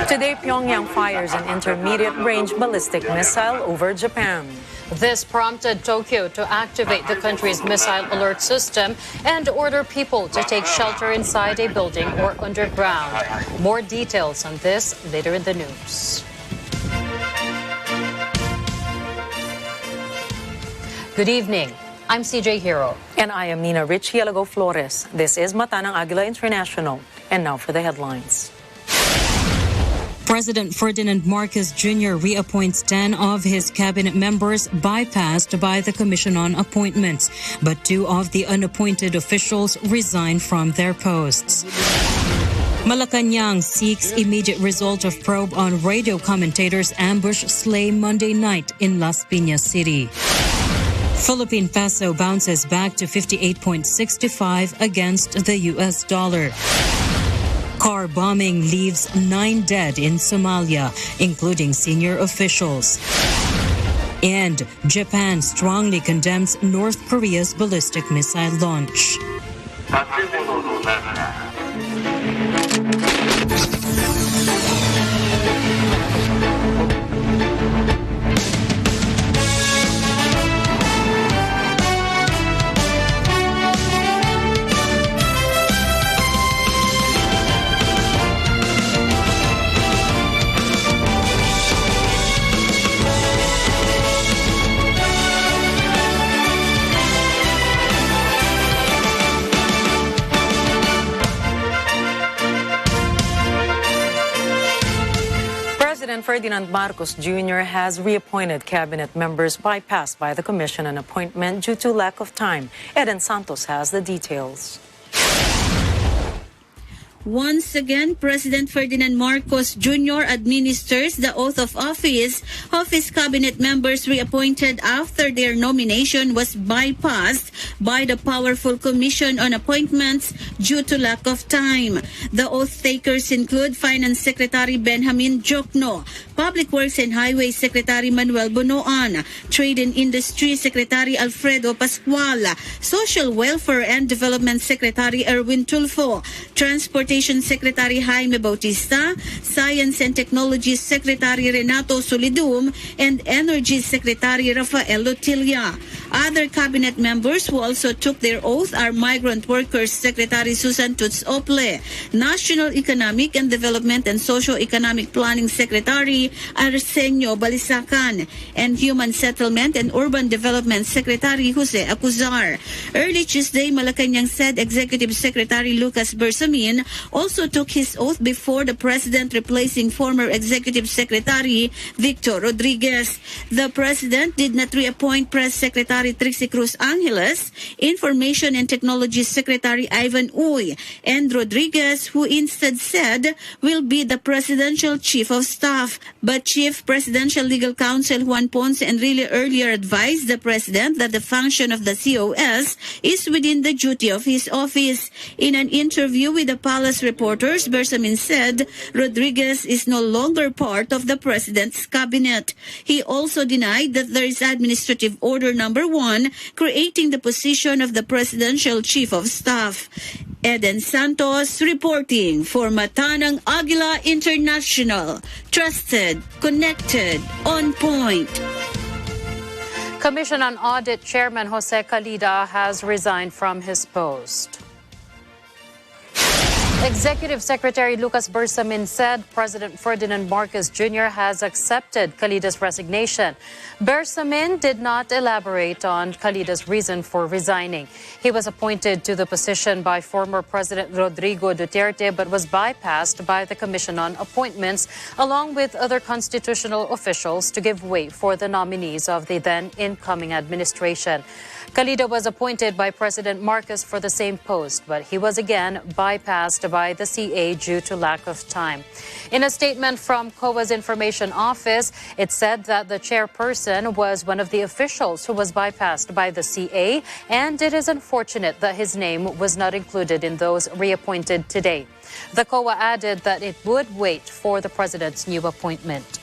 Today, Pyongyang fires an intermediate-range ballistic missile over Japan. This prompted Tokyo to activate the country's missile alert system and order people to take shelter inside a building or underground. More details on this later in the news. Good evening. I'm CJ Hero. And I am Nina Rich Hielago Flores. This is Mata ng Agila International. And now for the headlines. President Ferdinand Marcos Jr. reappoints 10 of his cabinet members bypassed by the Commission on Appointments, but 2 of the unappointed officials resign from their posts. Malacanang seeks immediate result of probe on radio commentators ambush slay Monday night in Las Piñas City. Philippine peso bounces back to 58.65 against the US dollar. Car bombing leaves 9 dead in Somalia, including senior officials. And Japan strongly condemns North Korea's ballistic missile launch. President Ferdinand Marcos Jr. has reappointed cabinet members bypassed by the Commission on Appointment due to lack of time. Eden Santos has the details. Once again, President Ferdinand Marcos Jr. administers the oath of office his cabinet members reappointed after their nomination was bypassed by the powerful Commission on Appointments due to lack of time. The oath takers include Finance Secretary Benjamin Jokno, Public Works and Highway Secretary Manuel Bonoan, Trade and Industry Secretary Alfredo Pascual, Social Welfare and Development Secretary Erwin Tulfo, Transportation Secretary Jaime Bautista, Science and Technology Secretary Renato Solidum, and Energy Secretary Rafael Lotilla. Other cabinet members who also took their oath are Migrant Workers Secretary Susan Tuts Ople, National Economic and Development and Socio-Economic Planning Secretary Arsenio Balisacan, and Human Settlement and Urban Development Secretary Jose Acuzar. Early Tuesday, Malacanang said Executive Secretary Lucas Bersamin also took his oath before the President, replacing former Executive Secretary Victor Rodriguez. The President did not reappoint Press Secretary Trixie Cruz Angeles, Information and Technology Secretary Ivan Uy, and Rodriguez, who instead said will be the Presidential Chief of Staff. But Chief Presidential Legal Counsel Juan Ponce Enrile earlier advised the President that the function of the COS is within the duty of his office. In an interview with the Palace reporters, Bersamin said Rodriguez is no longer part of the President's cabinet. He also denied that there is Administrative Order Number 1 creating the position of the Presidential Chief of Staff. Eden Santos reporting for Mata ng Agila International. Trusted, connected, on point. Commission on Audit Chairman Jose Calida has resigned from his post. Executive Secretary Lucas Bersamin said President Ferdinand Marcos Jr. has accepted Calida's resignation. Bersamin did not elaborate on Calida's reason for resigning. He was appointed to the position by former President Rodrigo Duterte but was bypassed by the Commission on Appointments along with other constitutional officials to give way for the nominees of the then incoming administration. Calida was appointed by President Marcos for the same post, but he was again bypassed by the CA due to lack of time. In a statement from COA's Information Office, it said that the chairperson was one of the officials who was bypassed by the CA, and it is unfortunate that his name was not included in those reappointed today. The COA added that it would wait for the President's new appointment.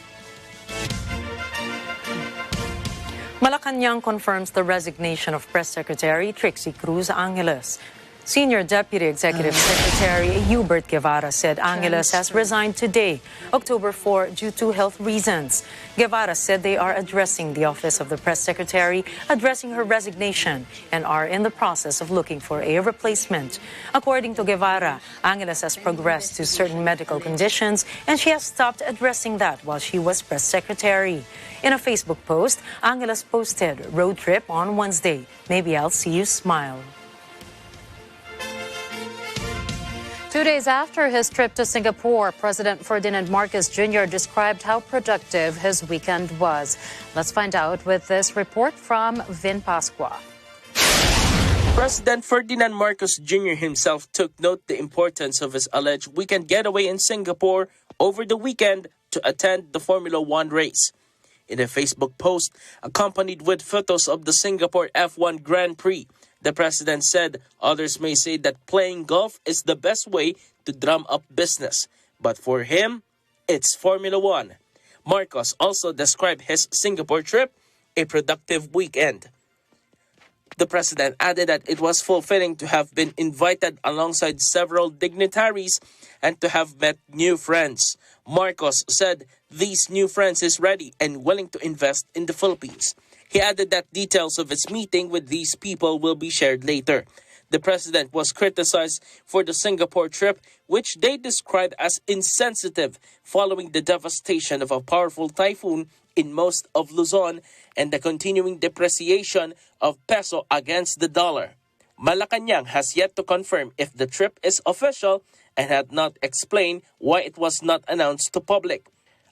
Malacanang confirms the resignation of Press Secretary Trixie Cruz Angeles. Senior Deputy Executive Secretary Hubert Guevara said Angeles has resigned today, October 4, due to health reasons. Guevara said they are addressing the Office of the Press Secretary, addressing her resignation, and are in the process of looking for a replacement. According to Guevara, Angeles has progressed to certain medical conditions, and she has stopped addressing that while she was Press Secretary. In a Facebook post, Angeles posted, "Road trip on Wednesday. Maybe I'll see you smile." 2 days after his trip to Singapore, President Ferdinand Marcos Jr. described how productive his weekend was. Let's find out with this report from Vin Pascua. President Ferdinand Marcos Jr. himself took note the importance of his alleged weekend getaway in Singapore over the weekend to attend the Formula One race. In a Facebook post, accompanied with photos of the Singapore F1 Grand Prix, the president said others may say that playing golf is the best way to drum up business, but for him, it's Formula One. Marcos also described his Singapore trip a productive weekend. The president added that it was fulfilling to have been invited alongside several dignitaries and to have met new friends. Marcos said these new friends is ready and willing to invest in the Philippines. He added that details of his meeting with these people will be shared later. The president was criticized for the Singapore trip, which they described as insensitive following the devastation of a powerful typhoon in most of Luzon and the continuing depreciation of peso against the dollar. Malacanang has yet to confirm if the trip is official and had not explained why it was not announced to public.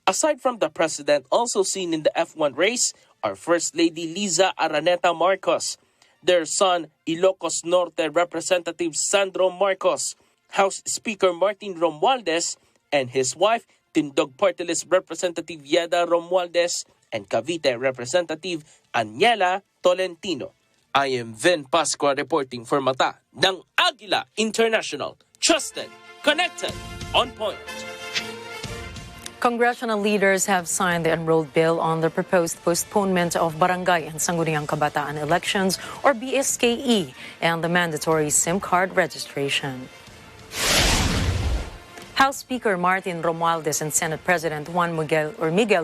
Aside from the president, also seen in the F1 race are First Lady Liza Araneta Marcos, their son Ilocos Norte Representative Sandro Marcos, House Speaker Martin Romualdez, and his wife Tindog Party List Representative Yeda Romualdez, and Cavite Representative Aniela Tolentino. I am Vin Pascua reporting for Mata ng Agila International. Trusted, connected, on point. Congressional leaders have signed the enrolled bill on the proposed postponement of Barangay and Sangguniang Kabataan elections, or BSKE, and the mandatory SIM card registration. House Speaker Martin Romualdez and Senate President Miguel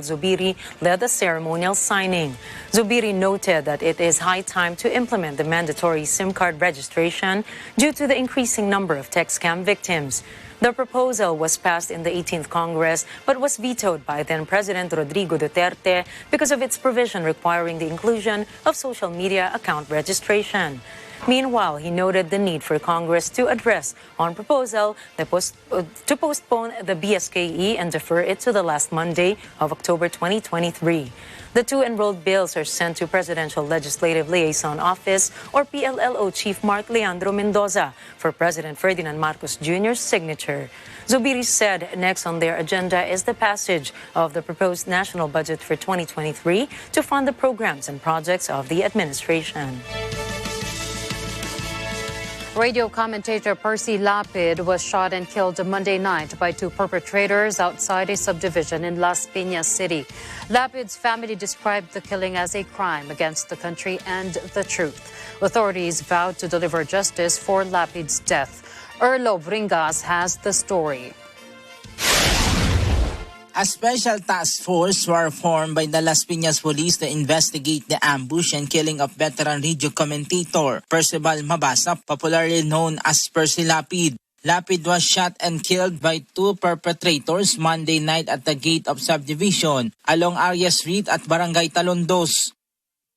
Zubiri led the ceremonial signing. Zubiri noted that it is high time to implement the mandatory SIM card registration due to the increasing number of tech scam victims. The proposal was passed in the 18th Congress but was vetoed by then-President Rodrigo Duterte because of its provision requiring the inclusion of social media account registration. Meanwhile, he noted the need for Congress to address on proposal to postpone the BSKE and defer it to the last Monday of October 2023. The two enrolled bills are sent to Presidential Legislative Liaison Office, or PLLO Chief Mark Leandro Mendoza, for President Ferdinand Marcos Jr.'s signature. Zubiri said next on their agenda is the passage of the proposed national budget for 2023 to fund the programs and projects of the administration. Radio commentator Percy Lapid was shot and killed Monday night by two perpetrators outside a subdivision in Las Piñas City. Lapid's family described the killing as a crime against the country and the truth. Authorities vowed to deliver justice for Lapid's death. Erlo Bringas has the story. A special task force were formed by the Las Piñas Police to investigate the ambush and killing of veteran radio commentator Percival Mabasa, popularly known as Percy Lapid. Lapid was shot and killed by two perpetrators Monday night at the gate of subdivision along Arya Street at Barangay Talondos.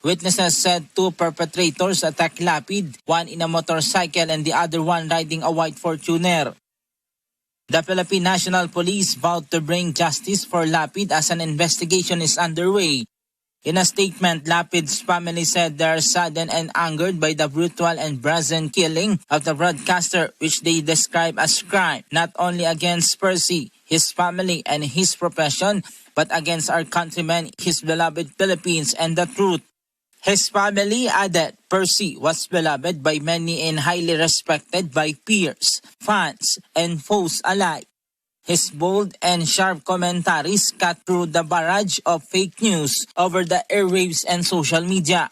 Witnesses said two perpetrators attacked Lapid, one in a motorcycle and the other one riding a white Fortuner. The Philippine National Police vowed to bring justice for Lapid as an investigation is underway. In a statement, Lapid's family said they are saddened and angered by the brutal and brazen killing of the broadcaster, which they describe as crime, not only against Percy, his family, and his profession, but against our countrymen, his beloved Philippines, and the truth. His family added Percy was beloved by many and highly respected by peers, fans, and foes alike. His bold and sharp commentaries cut through the barrage of fake news over the airwaves and social media.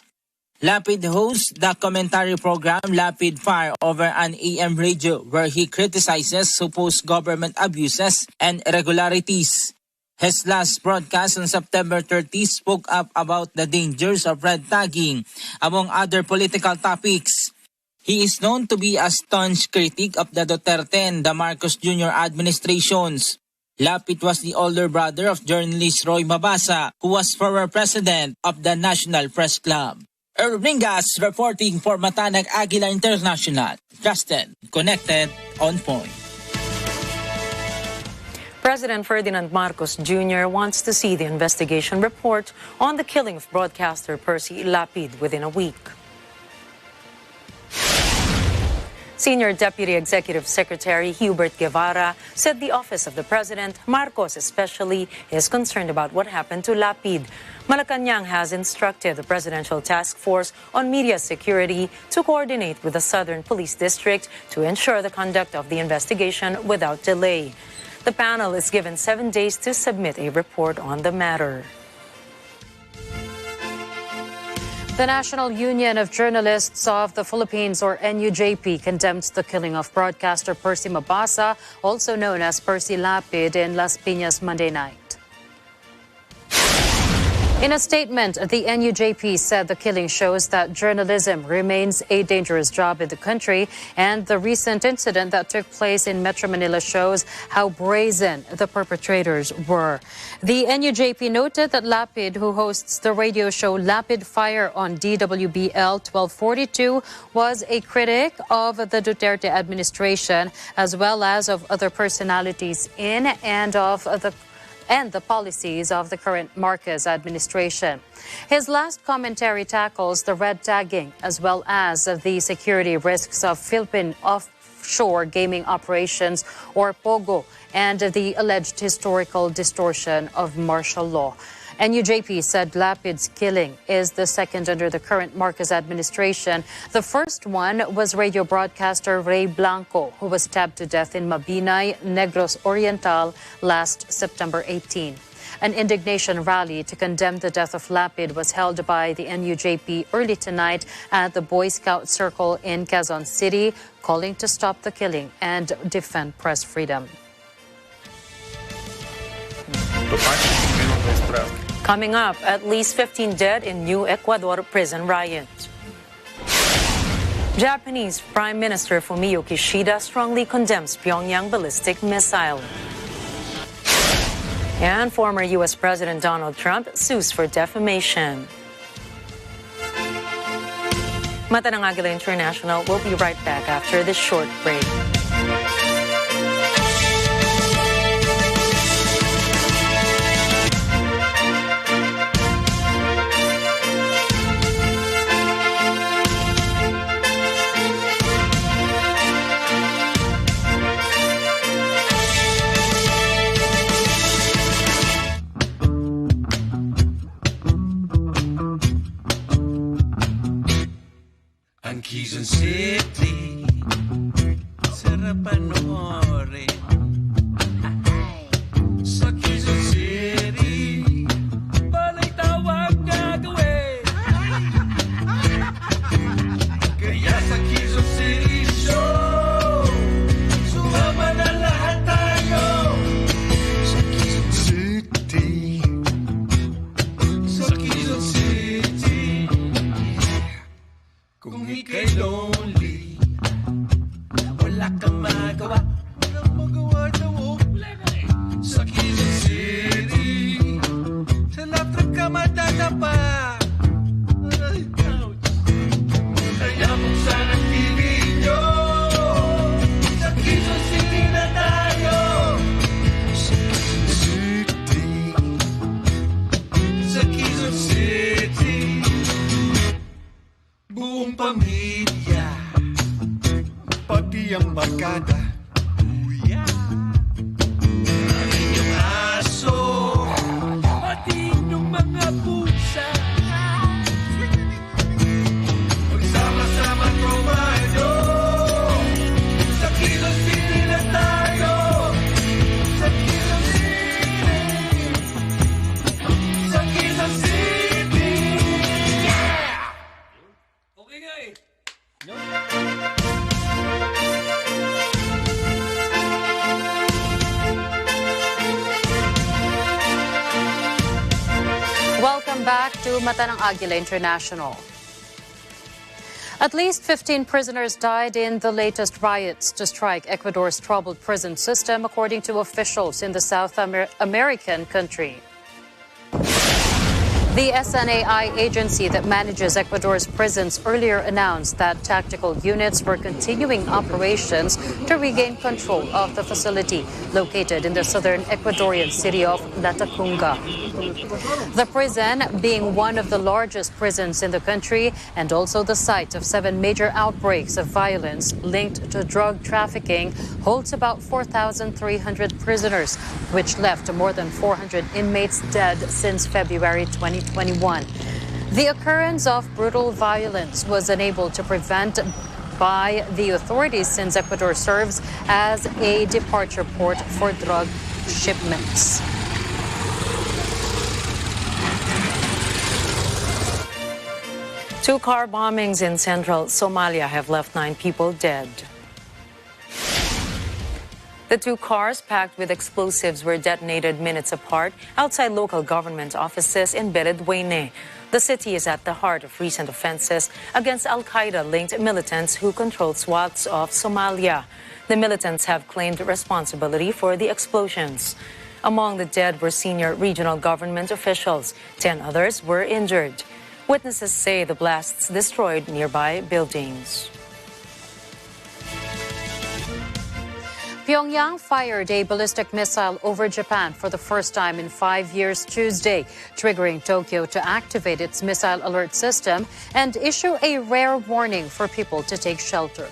Lapid hosts the commentary program Lapid Fire over an AM radio where he criticizes supposed government abuses and irregularities. His last broadcast on September 30 spoke up about the dangers of red tagging, among other political topics. He is known to be a staunch critic of the Duterte and the Marcos Jr. administrations. Lapid was the older brother of journalist Roy Mabasa, who was former president of the National Press Club. Ringas reporting for Matanag Agila International. Trusted, connected, on point. President Ferdinand Marcos Jr. wants to see the investigation report on the killing of broadcaster Percy Lapid within a week. Senior Deputy Executive Secretary Hubert Guevara said the Office of the President, Marcos especially, is concerned about what happened to Lapid. Malacanang has instructed the Presidential Task Force on Media Security to coordinate with the Southern Police District to ensure the conduct of the investigation without delay. The panel is given 7 days to submit a report on the matter. The National Union of Journalists of the Philippines, or NUJP, condemned the killing of broadcaster Percy Mabasa, also known as Percy Lapid, in Las Piñas Monday night. In a statement, the NUJP said the killing shows that journalism remains a dangerous job in the country, and the recent incident that took place in Metro Manila shows how brazen the perpetrators were. The NUJP noted that Lapid, who hosts the radio show Lapid Fire on DWBL 1242, was a critic of the Duterte administration as well as of other personalities in and the policies of the current Marcos administration. His last commentary tackles the red tagging as well as the security risks of Philippine offshore gaming operations, or POGO, and the alleged historical distortion of martial law. NUJP said Lapid's killing is the second under the current Marcos administration. The first one was radio broadcaster Ray Blanco, who was stabbed to death in Mabinay, Negros Oriental last September 18. An indignation rally to condemn the death of Lapid was held by the NUJP early tonight at the Boy Scout Circle in Quezon City, calling to stop the killing and defend press freedom. Coming up, at least 15 dead in new Ecuador prison riot. Japanese Prime Minister Fumio Kishida strongly condemns Pyongyang ballistic missile. And former U.S. President Donald Trump sues for defamation. Matanang Agila International will be right back after this short break. Quezon City, sarap panoorin. Sa Quezon City, balay tawag gagawin. Kaya sa Quezon City Show, sumama na lahat tayo. Sa Quezon City, sa Quezon City. Kung ika'y lonely, to Mata ng Agila International. At least 15 prisoners died in the latest riots to strike Ecuador's troubled prison system, according to officials in the South American country. The SNAI agency that manages Ecuador's prisons earlier announced that tactical units were continuing operations to regain control of the facility located in the southern Ecuadorian city of Latacunga. The prison, being one of the largest prisons in the country and also the site of 7 major outbreaks of violence linked to drug trafficking, holds about 4,300 prisoners, which left more than 400 inmates dead since February 2021. The occurrence of brutal violence was unable to prevent by the authorities since Ecuador serves as a departure port for drug shipments. Two car bombings in central Somalia have left 9 people dead. The 2 cars packed with explosives were detonated minutes apart outside local government offices in Beledweyne. The city is at the heart of recent offenses against Al-Qaeda-linked militants who control swaths of Somalia. The militants have claimed responsibility for the explosions. Among the dead were senior regional government officials. 10 others were injured. Witnesses say the blasts destroyed nearby buildings. Pyongyang fired a ballistic missile over Japan for the first time in 5 years Tuesday, triggering Tokyo to activate its missile alert system and issue a rare warning for people to take shelter.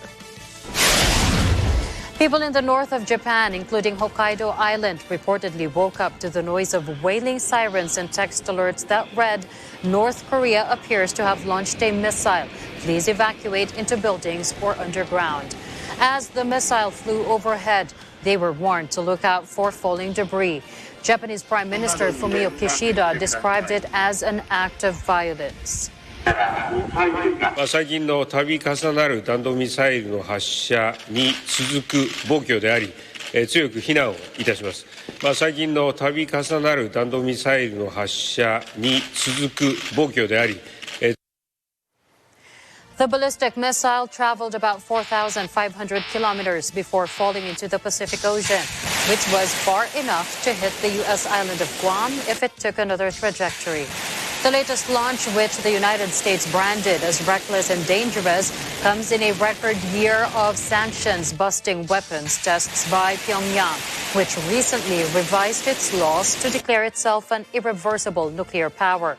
People in the north of Japan, including Hokkaido Island, reportedly woke up to the noise of wailing sirens and text alerts that read, "North Korea appears to have launched a missile. Please evacuate into buildings or underground." As the missile flew overhead, they were warned to look out for falling debris. Japanese Prime Minister Fumio Kishida described it as an act of violence. 最近の度重なる弾道ミサイルの発射に続く暴挙であり、強く非難をいたします。最近の度重なる弾道ミサイルの発射に続く暴挙であり、The ballistic missile traveled about 4,500 kilometers before falling into the Pacific Ocean, which was far enough to hit the U.S. island of Guam if it took another trajectory. The latest launch, which the United States branded as reckless and dangerous, comes in a record year of sanctions-busting weapons tests by Pyongyang, which recently revised its laws to declare itself an irreversible nuclear power.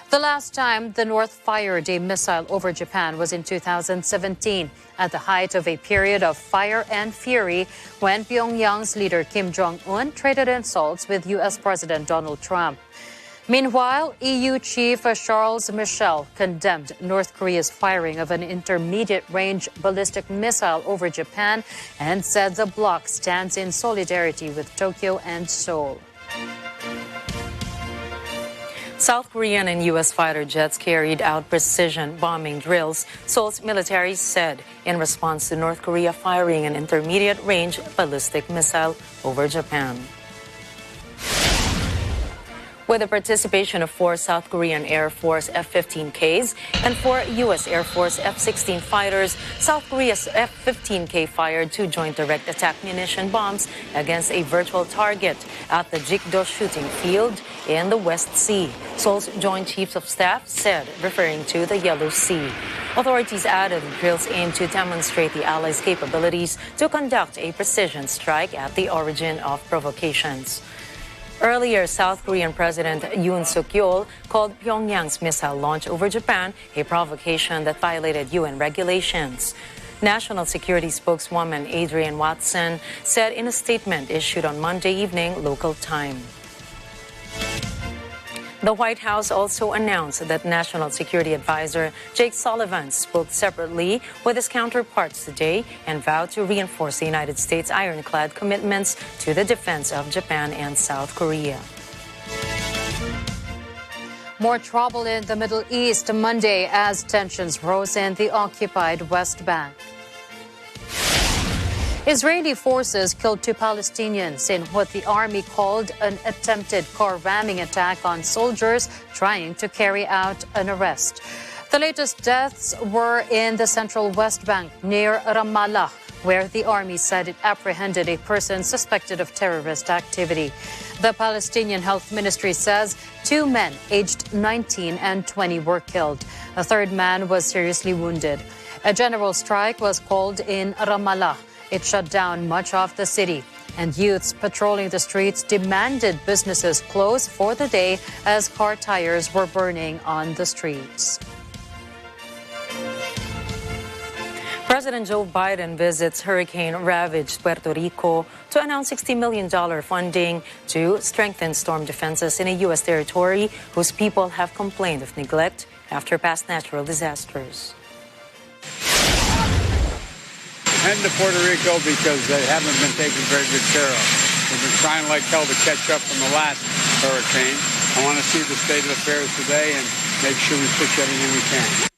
The last time the North fired a missile over Japan was in 2017, at the height of a period of fire and fury when Pyongyang's leader Kim Jong-un traded insults with U.S. President Donald Trump. Meanwhile, EU Chief Charles Michel condemned North Korea's firing of an intermediate-range ballistic missile over Japan and said the bloc stands in solidarity with Tokyo and Seoul. South Korean and U.S. fighter jets carried out precision bombing drills, Seoul's military said, in response to North Korea firing an intermediate-range ballistic missile over Japan. With the participation of 4 South Korean Air Force F-15Ks and 4 U.S. Air Force F-16 fighters, South Korea's F-15K fired 2 joint direct attack munition bombs against a virtual target at the Jikdo shooting field in the West Sea, Seoul's Joint Chiefs of Staff said, referring to the Yellow Sea. Authorities added the drills aim to demonstrate the Allies' capabilities to conduct a precision strike at the origin of provocations. Earlier, South Korean President Yoon Suk-yeol called Pyongyang's missile launch over Japan a provocation that violated UN regulations. National Security spokeswoman Adrienne Watson said in a statement issued on Monday evening local time. The White House also announced that National Security Advisor Jake Sullivan spoke separately with his counterparts today and vowed to reinforce the United States' ironclad commitments to the defense of Japan and South Korea. More trouble in the Middle East Monday as tensions rose in the occupied West Bank. Israeli forces killed 2 Palestinians in what the army called an attempted car ramming attack on soldiers trying to carry out an arrest. The latest deaths were in the central West Bank near Ramallah, where the army said it apprehended a person suspected of terrorist activity. The Palestinian Health Ministry says 2 men aged 19 and 20 were killed. A third man was seriously wounded. A general strike was called in Ramallah. It shut down much of the city, and youths patrolling the streets demanded businesses close for the day as car tires were burning on the streets. President Joe Biden visits hurricane-ravaged Puerto Rico to announce $60 million funding to strengthen storm defenses in a U.S. territory whose people have complained of neglect after past natural disasters. Heading to Puerto Rico because they haven't been taken very good care of. We've been trying like hell to catch up from the last hurricane. I want to see the state of affairs today and make sure we fix everything we can.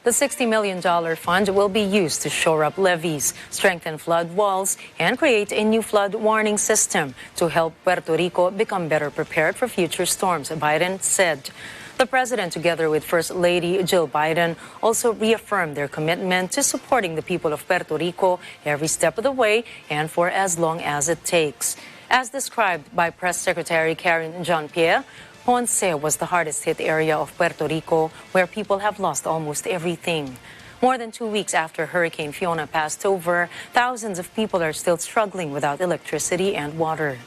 The $60 million fund will be used to shore up levees, strengthen flood walls, and create a new flood warning system to help Puerto Rico become better prepared for future storms, Biden said. The president, together with First Lady Jill Biden, also reaffirmed their commitment to supporting the people of Puerto Rico every step of the way and for as long as it takes. As described by Press Secretary Karen Jean-Pierre, Ponce was the hardest hit area of Puerto Rico, where people have lost almost everything. More than 2 weeks after Hurricane Fiona passed over, thousands of people are still struggling without electricity and water.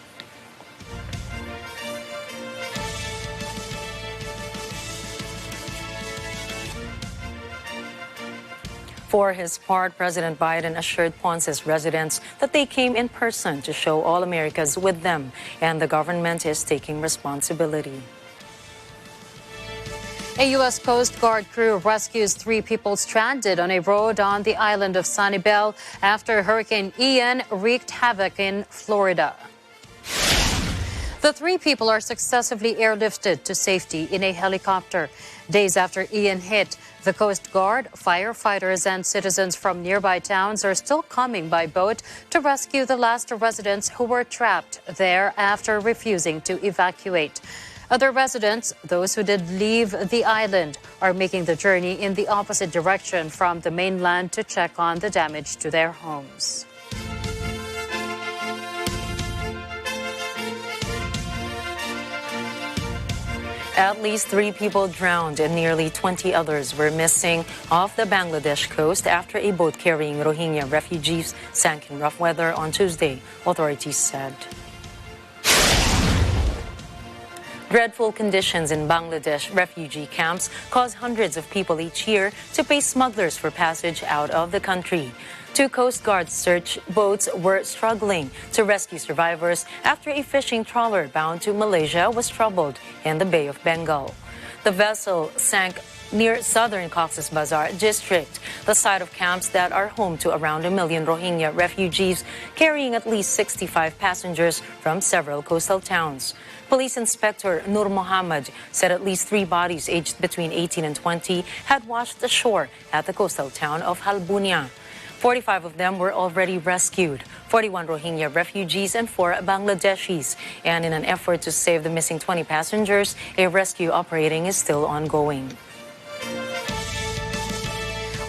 For his part, President Biden assured Ponce's residents that they came in person to show all Americans with them, and the government is taking responsibility. A U.S. Coast Guard crew rescues 3 people stranded on a road on the island of Sanibel after Hurricane Ian wreaked havoc in Florida. The 3 people are successfully airlifted to safety in a helicopter. Days after Ian hit, the Coast Guard, firefighters, and citizens from nearby towns are still coming by boat to rescue the last residents who were trapped there after refusing to evacuate. Other residents, those who did leave the island, are making the journey in the opposite direction from the mainland to check on the damage to their homes. At least 3 people drowned and nearly 20 others were missing off the Bangladesh coast after a boat carrying Rohingya refugees sank in rough weather on Tuesday, authorities said. Dreadful conditions in Bangladesh refugee camps cause hundreds of people each year to pay smugglers for passage out of the country. 2 Coast Guard search boats were struggling to rescue survivors after a fishing trawler bound to Malaysia was troubled in the Bay of Bengal. The vessel sank near southern Cox's Bazar district, the site of camps that are home to around 1 million Rohingya refugees, carrying at least 65 passengers from several coastal towns. Police Inspector Nur Mohammed said at least 3 bodies aged between 18 and 20 had washed ashore at the coastal town of Halbunia. 45 of them were already rescued, 41 Rohingya refugees and 4 Bangladeshis. And in an effort to save the missing 20 passengers, a rescue operating is still ongoing.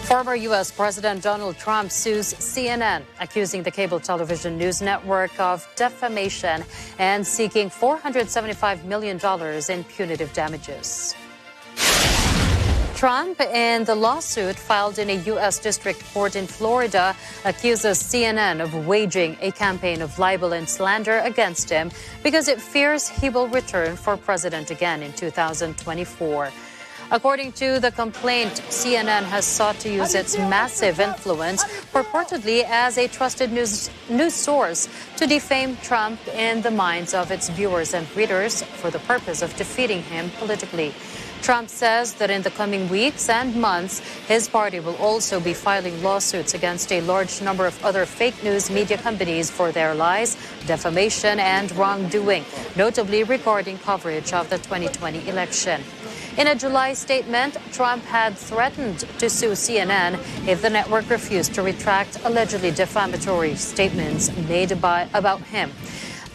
Former U.S. President Donald Trump sues CNN, accusing the cable television news network of defamation and seeking $475 million in punitive damages. Trump, in the lawsuit filed in a U.S. district court in Florida, accuses CNN of waging a campaign of libel and slander against him because it fears he will return for president again in 2024. According to the complaint, CNN has sought to use its massive influence, purportedly as a trusted news source, to defame Trump in the minds of its viewers and readers for the purpose of defeating him politically. Trump says that in the coming weeks and months, his party will also be filing lawsuits against a large number of other fake news media companies for their lies, defamation, and wrongdoing, notably regarding coverage of the 2020 election. In a July statement, Trump had threatened to sue CNN if the network refused to retract allegedly defamatory statements made about him.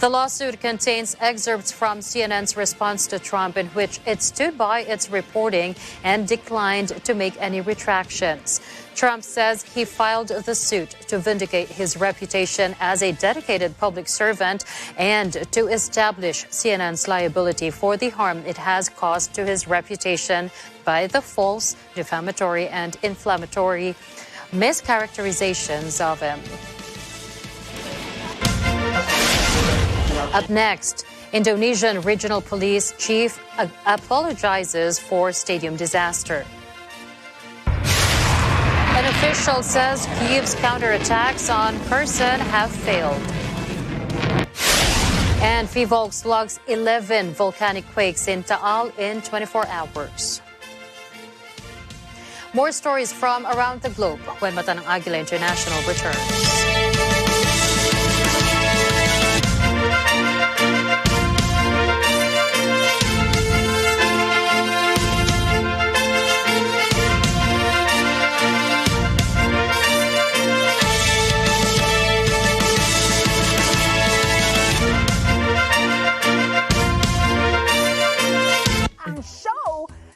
The lawsuit contains excerpts from CNN's response to Trump in which it stood by its reporting and declined to make any retractions. Trump says he filed the suit to vindicate his reputation as a dedicated public servant and to establish CNN's liability for the harm it has caused to his reputation by the false, defamatory, and inflammatory mischaracterizations of him. Up next, Indonesian Regional Police Chief apologizes for stadium disaster. An official says Kyiv's counterattacks on Kherson have failed. And Fivolks logs 11 volcanic quakes in Taal in 24 hours. More stories from around the globe when Mata ng Agila International returns.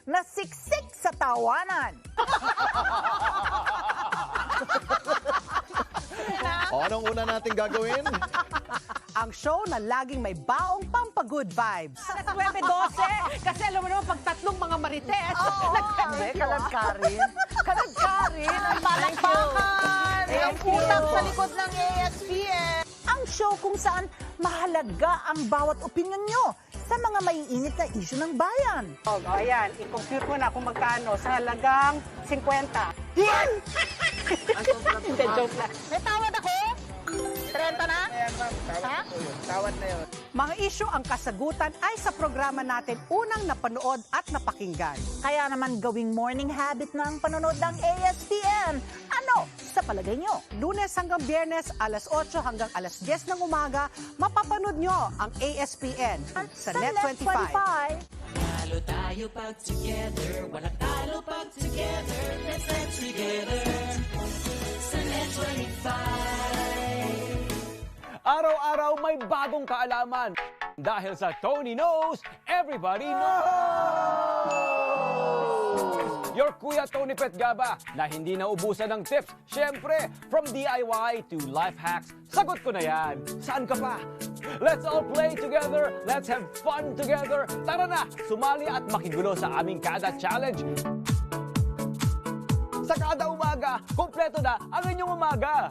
Na siksik sa tawanan. Anong una natin gagawin? Ang show na laging may baong pampagood vibes. Alas 9:12, kasi alam mo naman pag tatlong mga marites, kalagkarin. Kalagkarin, ang palakpakan, ang utak sa likod ng ASPN. Ang show kung saan mahalaga ang bawat opinyon nyo sa mga maiinit na issue ng bayan. Ayan, i-compute mo na kung magkano sa halagang 50. Yan! Hindi, joke lang. May tawad ako? 30 na? Ayan, ma'am. Tawad na yun. Mga issue ang kasagutan ay sa programa natin unang napanood at napakinggan. Kaya naman gawing morning habit na ang panonood ng ASPN. Ano sa palagay nyo? Lunes hanggang Biyernes, alas 8 hanggang alas 10 ng umaga, mapapanood nyo ang ASPN sa Net25. Talo tayo pag together, wala talo pag together, let's get together sa Net25. Araw-araw may bagong kaalaman. Dahil sa Tony Knows, everybody knows! Your Kuya Tony Petgaba na hindi naubusan ng tips. Siyempre, from DIY to life hacks, sagot ko na yan. Saan ka pa? Let's all play together. Let's have fun together. Tara na, sumali at makigulo sa aming Kada Challenge. Sa kada umaga, kompleto na ang inyong umaga.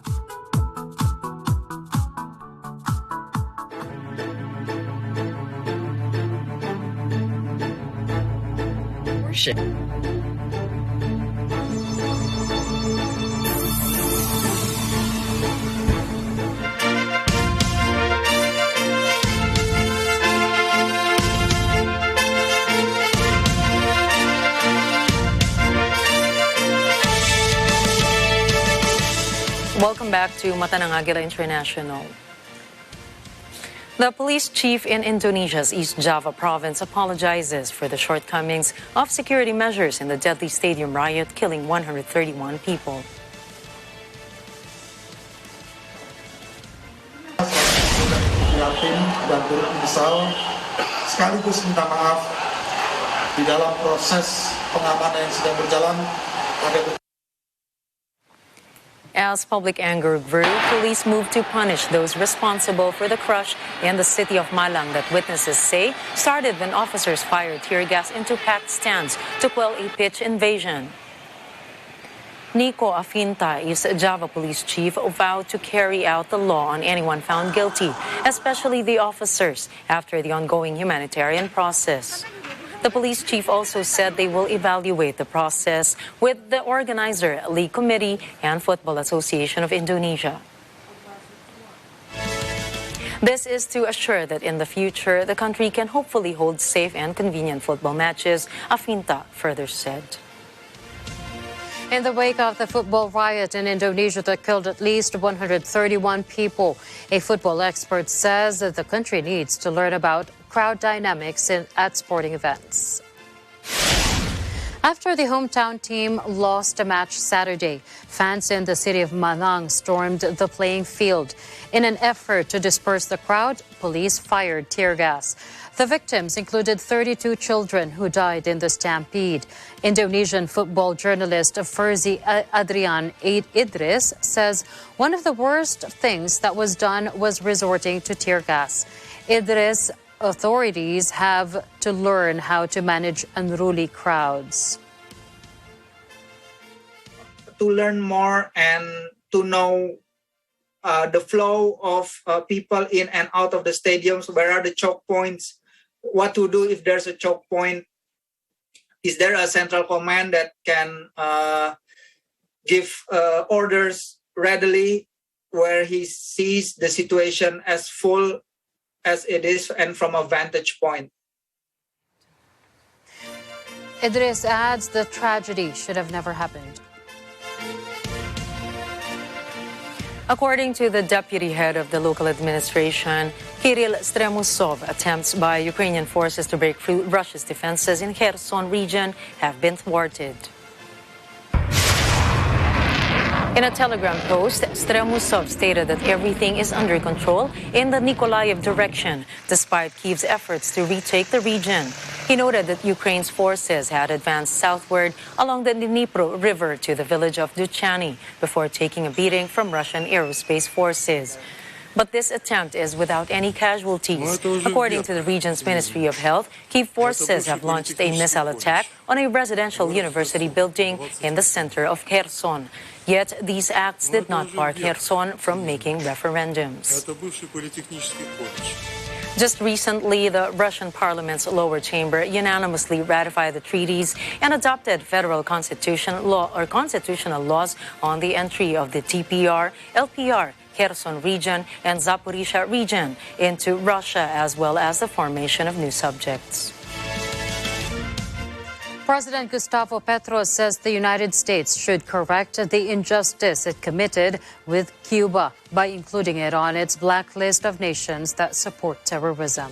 Shit. Welcome back to Mata ng Agila International. The police chief in Indonesia's East Java province apologizes for the shortcomings of security measures in the deadly stadium riot, killing 131 people. Prihatin dan turut menyesal sekaligus minta maaf di dalam proses pengamanan yang sedang berjalan pada. As public anger grew, police moved to punish those responsible for the crush in the city of Malang that witnesses say started when officers fired tear gas into packed stands to quell a pitch invasion. Nico Afinta is Java police chief, vowed to carry out the law on anyone found guilty, especially the officers, after the ongoing humanitarian process. The police chief also said they will evaluate the process with the organizer, League Committee, and Football Association of Indonesia. This is to assure that in the future, the country can hopefully hold safe and convenient football matches, Afinta further said. In the wake of the football riot in Indonesia that killed at least 131 people, a football expert says that the country needs to learn about crowd dynamics at sporting events. After the hometown team lost a match Saturday, fans in the city of Malang stormed the playing field. In an effort to disperse the crowd, police fired tear gas. The victims included 32 children who died in the stampede. Indonesian football journalist Firzi Adrian Idris says one of the worst things that was done was resorting to tear gas. Idris, authorities have to learn how to manage unruly crowds. To learn more and to know the flow of people in and out of the stadiums, where are the choke points, what to do if there's a choke point. Is there a central command that can give orders readily where he sees the situation as full as it is and from a vantage point? Idris adds the tragedy should have never happened. According to the deputy head of the local administration, Kirill Stremusov, attempts by Ukrainian forces to break through Russia's defenses in Kherson region have been thwarted. In a Telegram post, Stremusov stated that everything is under control in the Nikolaev direction, despite Kyiv's efforts to retake the region. He noted that Ukraine's forces had advanced southward along the Dnipro River to the village of Duchany before taking a beating from Russian aerospace forces. But this attempt is without any casualties. According to the region's Ministry of Health, Kyiv forces have launched a missile attack on a residential university building in the center of Kherson. Yet these acts did not bar Kherson from making referendums. Just recently, the Russian parliament's lower chamber unanimously ratified the treaties and adopted federal constitutional laws on the entry of the TPR, LPR, Kherson region and Zaporizhia region into Russia, as well as the formation of new subjects. President Gustavo Petro says the United States should correct the injustice it committed with Cuba by including it on its blacklist of nations that support terrorism.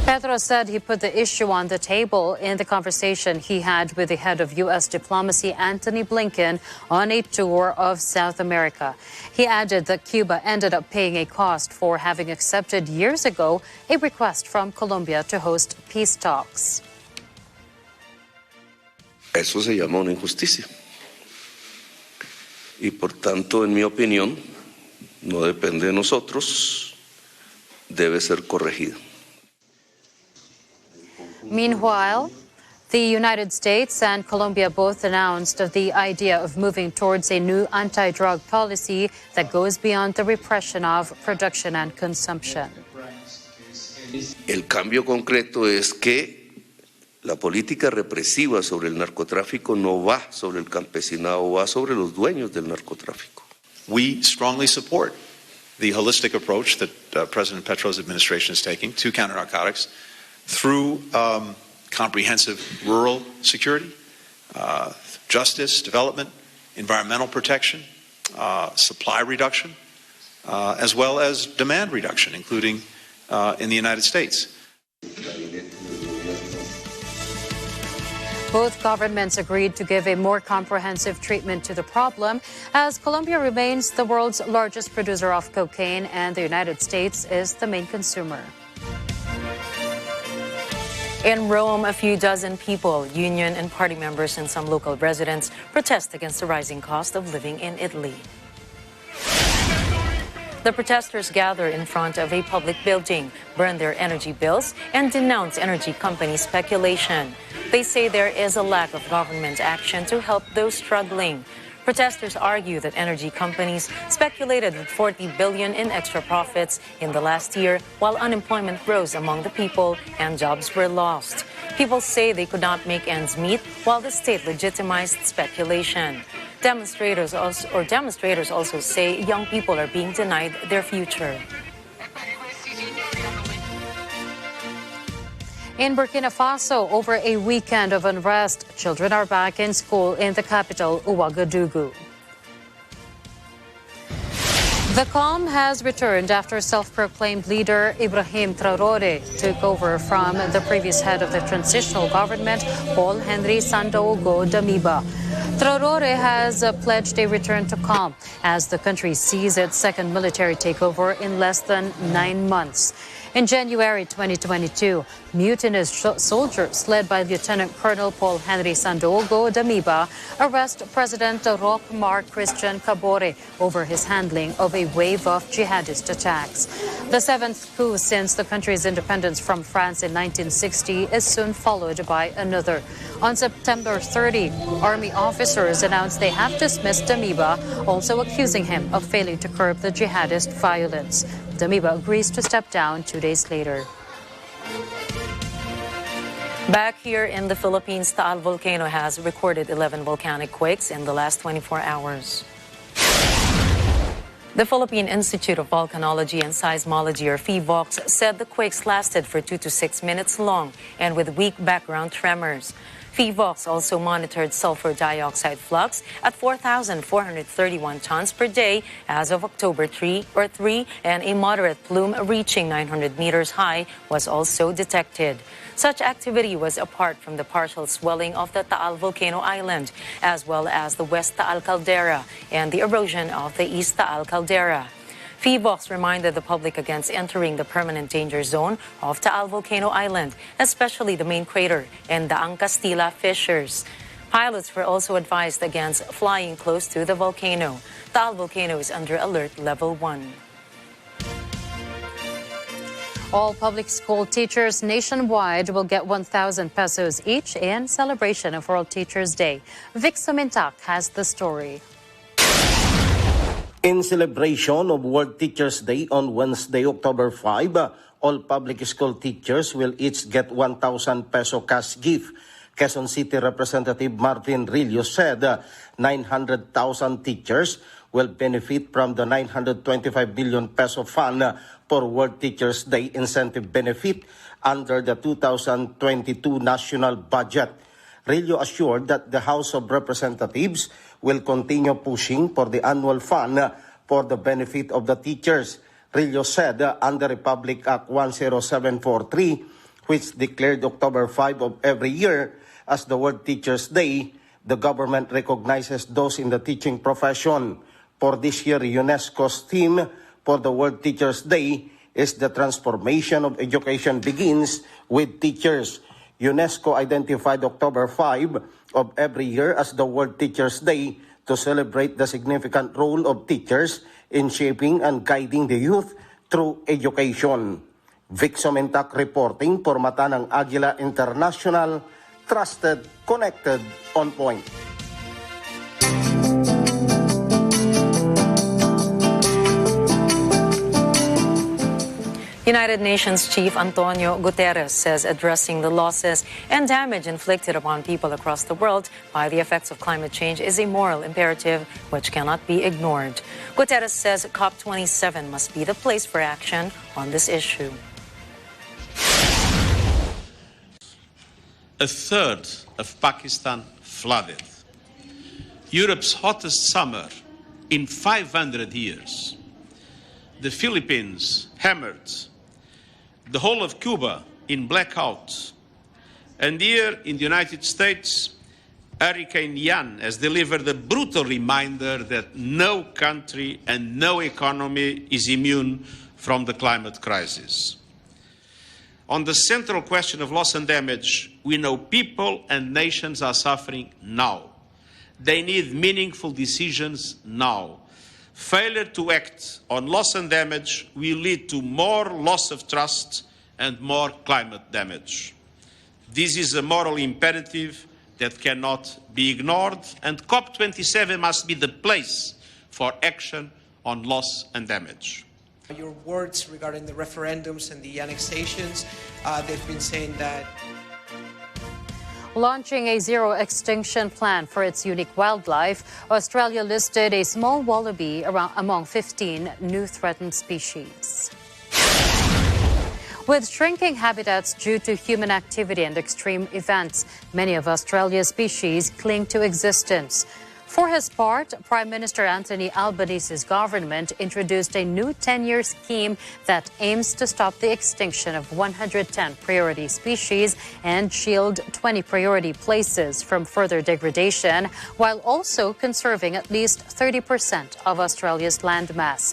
Petro said he put the issue on the table in the conversation he had with the head of U.S. diplomacy, Antony Blinken, on a tour of South America. He added that Cuba ended up paying a cost for having accepted years ago a request from Colombia to host peace talks. Eso se llama una injusticia. Y por tanto, en mi opinión, no depende de nosotros, debe ser corregida. Meanwhile, the United States and Colombia both announced the idea of moving towards a new anti-drug policy that goes beyond the repression of production and consumption. El cambio concreto es que la política represiva sobre el narcotráfico no va sobre el campesinado, va sobre los dueños del narcotráfico. We strongly support the holistic approach that President Petro's administration is taking to counter-narcotics through comprehensive rural security, justice, development, environmental protection, supply reduction, as well as demand reduction, including in the United States. Both governments agreed to give a more comprehensive treatment to the problem, as Colombia remains the world's largest producer of cocaine and the United States is the main consumer. In Rome, a few dozen people, union and party members and some local residents protest against the rising cost of living in Italy. The protesters gather in front of a public building, burn their energy bills, and denounce energy company speculation. They say there is a lack of government action to help those struggling. Protesters argue that energy companies speculated with 40 billion in extra profits in the last year, while unemployment rose among the people and jobs were lost. People say they could not make ends meet, while the state legitimized speculation. Demonstrators also say young people are being denied their future. In Burkina Faso, over a weekend of unrest, children are back in school in the capital, Ouagadougou. The calm has returned after self-proclaimed leader Ibrahim Traoré took over from the previous head of the transitional government, Paul Henry Sandaogo Damiba. Traoré has pledged a return to calm as the country sees its second military takeover in less than 9 months. In January 2022, mutinous soldiers led by Lieutenant Colonel Paul Henry Sandaogo Damiba arrest President Roch Marc Christian Kabore over his handling of a wave of jihadist attacks. The seventh coup since the country's independence from France in 1960 is soon followed by another. On September 30, army officers announced they have dismissed Damiba, also accusing him of failing to curb the jihadist violence. Damiba agrees to step down 2 days later. Back here in the Philippines, Taal volcano has recorded 11 volcanic quakes in the last 24 hours. The Philippine Institute of Volcanology and Seismology, or PHIVOLCS, said the quakes lasted for 2 to 6 minutes long and with weak background tremors. PHIVOLCS also monitored sulfur dioxide flux at 4,431 tons per day as of October 3, and a moderate plume reaching 900 meters high was also detected. Such activity was apart from the partial swelling of the Taal volcano island, as well as the West Taal caldera and the erosion of the East Taal caldera. PHIVOLCS reminded the public against entering the permanent danger zone of Taal volcano island, especially the main crater and the Angkastila fissures. Pilots were also advised against flying close to the volcano. Taal volcano is under alert level 1. All public school teachers nationwide will get 1,000 pesos each in celebration of World Teachers Day. Vic Sumintak has the story. In celebration of World Teachers Day on Wednesday, October 5, all public school teachers will each get 1,000 peso cash gift. Quezon City Representative Martin Rillo said 900,000 teachers will benefit from the 925 billion peso fund for World Teachers Day incentive benefit under the 2022 national budget. Rillo assured that the House of Representatives will continue pushing for the annual fund for the benefit of the teachers. Rillo said under Republic Act 10743, which declared October 5 of every year as the World Teachers Day, the government recognizes those in the teaching profession. For this year, UNESCO's theme for the World Teachers Day is the transformation of education begins with teachers. UNESCO identified October 5 of every year as the World Teachers Day to celebrate the significant role of teachers in shaping and guiding the youth through education. Vic Sumintak reporting for Mata ng Agila International, trusted, connected, on point. United Nations Chief Antonio Guterres says addressing the losses and damage inflicted upon people across the world by the effects of climate change is a moral imperative which cannot be ignored. Guterres says COP27 must be the place for action on this issue. A third of Pakistan flooded. Europe's hottest summer in 500 years. The Philippines hammered. The whole of Cuba in blackout. And here in the United States, Hurricane Ian has delivered a brutal reminder that no country and no economy is immune from the climate crisis. On the central question of loss and damage, we know people and nations are suffering now. They need meaningful decisions now. Failure to act on loss and damage will lead to more loss of trust and more climate damage. This is a moral imperative that cannot be ignored, and COP27 must be the place for action on loss and damage. Your words regarding the referendums and the annexations, they've been saying that launching a zero extinction plan for its unique wildlife, Australia listed a small wallaby among 15 new threatened species. With shrinking habitats due to human activity and extreme events, many of Australia's species cling to existence. For his part, Prime Minister Anthony Albanese's government introduced a new 10-year scheme that aims to stop the extinction of 110 priority species and shield 20 priority places from further degradation, while also conserving at least 30% of Australia's landmass.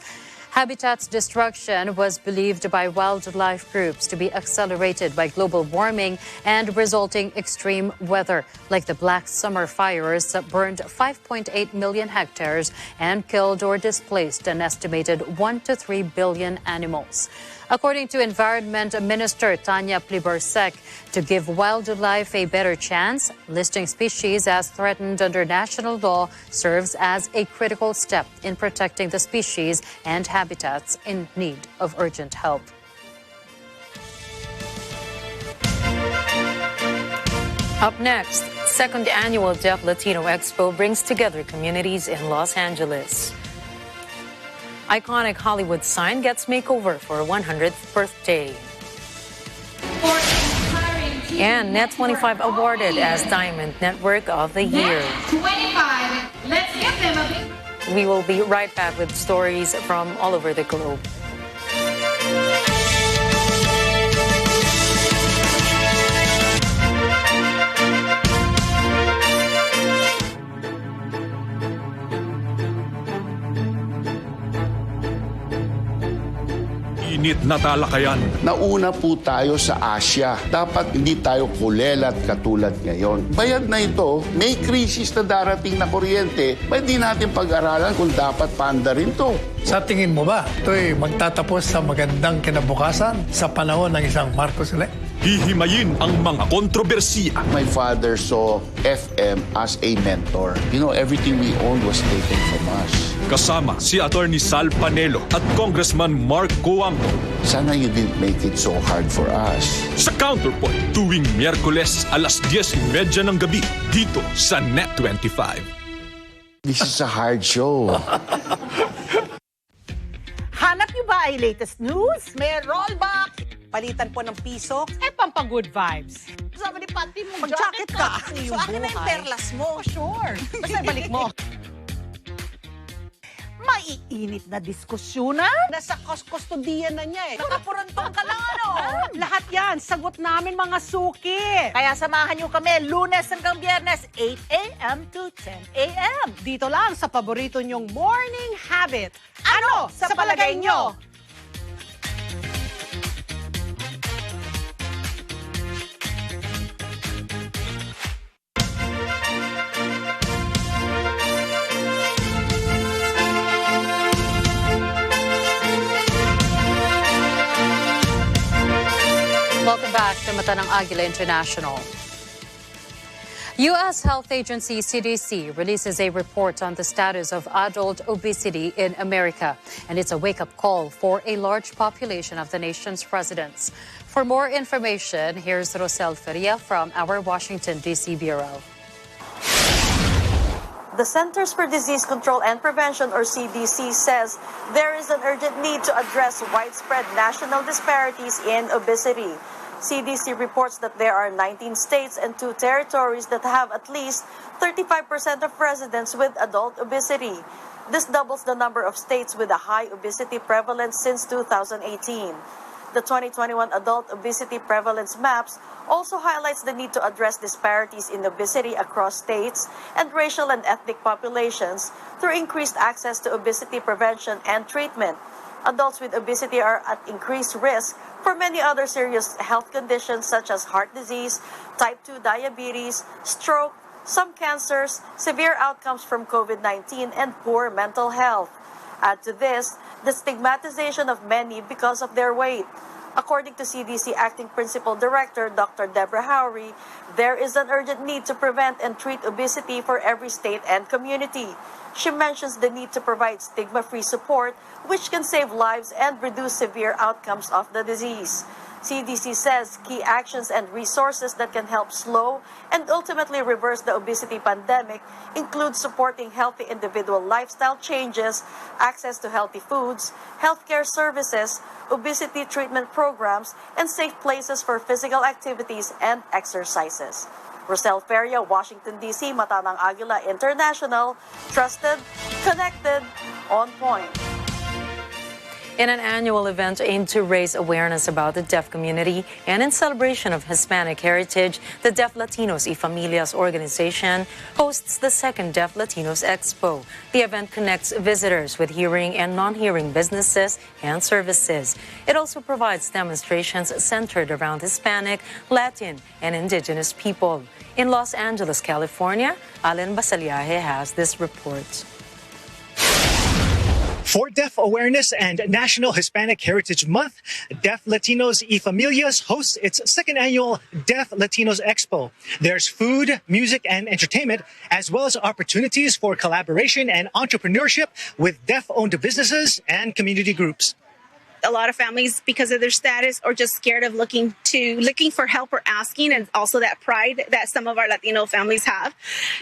Habitats destruction was believed by wildlife groups to be accelerated by global warming and resulting extreme weather, like the Black Summer fires that burned 5.8 million hectares and killed or displaced an estimated 1 to 3 billion animals. According to Environment Minister Tanya Plibersek, to give wildlife a better chance, listing species as threatened under national law serves as a critical step in protecting the species and habitats in need of urgent help. Up next, second annual Deaf Latino Expo brings together communities in Los Angeles. Iconic Hollywood sign gets makeover for 100th birthday. And Net25 awarded as Diamond Network of the Year. Net25, let's give them a big... We will be right back with stories from all over the globe. Init na talakayan. Nauna po tayo sa Asia. Dapat hindi tayo kulelat katulad ngayon. Bayad na ito, may krisis na darating na kuryente, pwede natin pag-aralan kung dapat paanda rin to. Sa tingin mo ba, ito'y magtatapos sa magandang kinabukasan sa panahon ng isang Marcos ulit? Hihimayin ang mga kontrobersiya. My father saw FM as a mentor. You know, everything we owned was taken from us. Kasama si Attorney Sal Panelo at Congressman Mark Coampo. Sana you didn't make it so hard for us. Sa Counterpoint, tuwing Miyerkules alas 10:30 ng gabi, dito sa Net25. This is a hard show. Hanap niyo ba ay latest news? May rollback! Palitan po ng piso, pampagood vibes. Sabi ni Pati mo, mag-jacket ka. So akin na yung perlas mo. Oh, sure. Basta ibalik mo. Maiinit na diskusyon na. Nasa kustodiyan na niya eh. Nakapurantong ka lang ano. Lahat yan, sagot namin mga suki. Kaya samahan niyo kami Lunes hanggang Biyernes, 8 a.m. to 10 a.m. Dito lang sa paborito niyong morning habit. Ano sa palagay niyo? Welcome back to Mata ng Agila International. U.S. Health Agency CDC releases a report on the status of adult obesity in America, and it's a wake-up call for a large population of the nation's residents. For more information, here's Rosel Feria from our Washington, D.C. Bureau. The Centers for Disease Control and Prevention, or CDC, says there is an urgent need to address widespread national disparities in obesity. CDC reports that there are 19 states and 2 territories that have at least 35% of residents with adult obesity. This doubles the number of states with a high obesity prevalence since 2018. The 2021 adult obesity prevalence maps also highlights the need to address disparities in obesity across states and racial and ethnic populations through increased access to obesity prevention and treatment. Adults with obesity are at increased risk for many other serious health conditions such as heart disease, type 2 diabetes, stroke, some cancers, severe outcomes from COVID-19, and poor mental health. Add to this, the stigmatization of many because of their weight. According to CDC Acting Principal Director Dr. Deborah Howry, there is an urgent need to prevent and treat obesity for every state and community. She mentions the need to provide stigma-free support, which can save lives and reduce severe outcomes of the disease. CDC says key actions and resources that can help slow and ultimately reverse the obesity pandemic include supporting healthy individual lifestyle changes, access to healthy foods, healthcare services, obesity treatment programs, and safe places for physical activities and exercises. Rosel Feria, Washington, D.C., mata ng Agila International, trusted, connected, on point. In an annual event aimed to raise awareness about the deaf community and in celebration of Hispanic heritage, the Deaf Latinos y Familias organization hosts the second Deaf Latinos Expo. The event connects visitors with hearing and non-hearing businesses and services. It also provides demonstrations centered around Hispanic, Latin, and indigenous people. In Los Angeles, California, Alen Basaliaje has this report. For Deaf Awareness and National Hispanic Heritage Month, Deaf Latinos y Familias hosts its second annual Deaf Latinos Expo. There's food, music, and entertainment, as well as opportunities for collaboration and entrepreneurship with deaf-owned businesses and community groups. A lot of families, because of their status, are just scared of looking for help or asking, and also that pride that some of our Latino families have.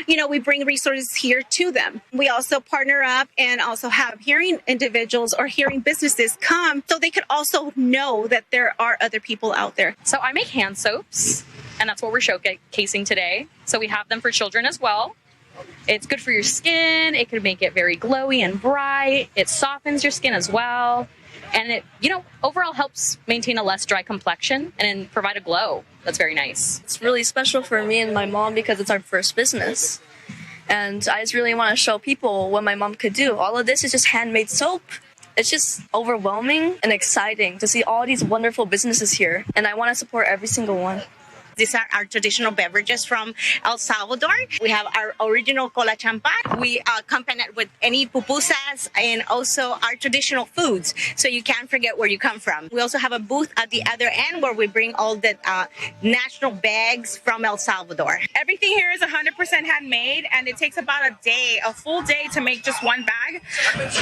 You know, we bring resources here to them. We also partner up and also have hearing individuals or hearing businesses come so they could also know that there are other people out there. So I make hand soaps, and that's what we're showcasing today. So we have them for children as well. It's good for your skin. It could make it very glowy and bright. It softens your skin as well. And it, overall helps maintain a less dry complexion and provide a glow. That's very nice. It's really special for me and my mom because it's our first business. And I just really want to show people what my mom could do. All of this is just handmade soap. It's just overwhelming and exciting to see all these wonderful businesses here. And I want to support every single one. These are our traditional beverages from El Salvador. We have our original cola champagne. We accompany it with any pupusas and also our traditional foods, so you can't forget where you come from. We also have a booth at the other end where we bring all the national bags from El Salvador. Everything here is 100% handmade, and it takes about a full day to make just one bag,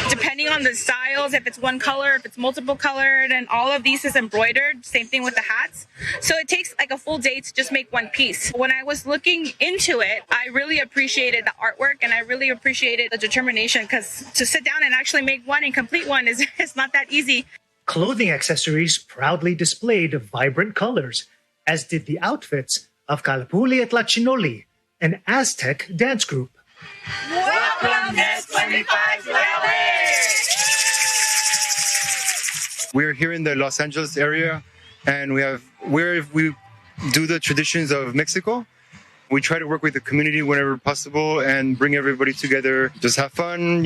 depending on the styles, if it's one color, if it's multiple colored, and all of these is embroidered. Same thing with the hats. So it takes like a full day to just make one piece. When I was looking into it, I really appreciated the artwork and I really appreciated the determination, because to sit down and actually make one and complete one is not that easy. Clothing accessories proudly displayed vibrant colors, as did the outfits of Kalapuli at Lachinoli, an Aztec dance group. Welcome to 25 We're here in the Los Angeles area, and we do the traditions of Mexico. We try to work with the community whenever possible and bring everybody together. Just have fun,